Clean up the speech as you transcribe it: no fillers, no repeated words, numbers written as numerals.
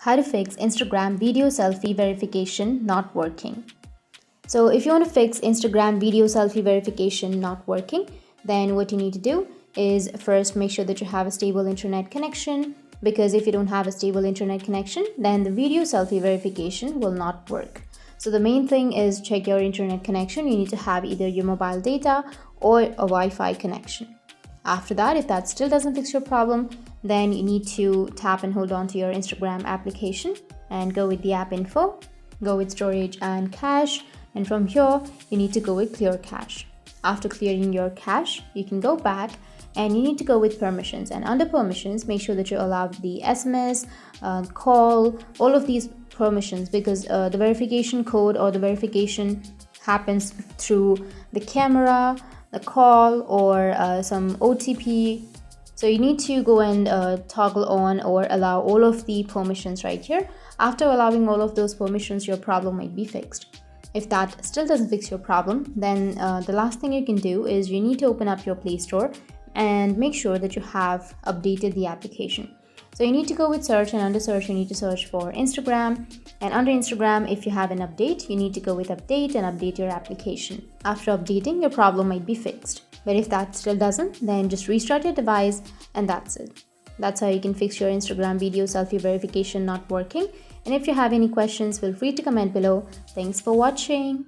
How to fix Instagram video selfie verification not working. So if you want to fix Instagram video selfie verification not working, then what you need to do is first make sure that you have a stable internet connection, because if you don't have a stable internet connection, then the video selfie verification will not work. So the main thing is check your internet connection. You need to have either your mobile data or a Wi-Fi connection. After that, if that still doesn't fix your problem, then you need to tap and hold on to your Instagram application and go with the app info, go with storage and cache, and from here you need to go with clear cache. After clearing your cache, you can go back and you need to go with permissions, and under permissions make sure that you allow the SMS, call, all of these permissions, because the verification code or the verification happens through the camera, the call, or some OTP. So you need to go and toggle on or allow all of the permissions right here. After allowing all of those permissions, your problem might be fixed. If that still doesn't fix your problem, then the last thing you can do is you need to open up your Play Store and make sure that you have updated the application. So you need to go with search, and under search you need to search for Instagram, and under Instagram, if you have an update, you need to go with update and update your application. After updating, your problem might be fixed. But if that still doesn't, then just restart your device and that's it. That's how you can fix your Instagram video selfie verification not working. And if you have any questions, feel free to comment below. Thanks for watching.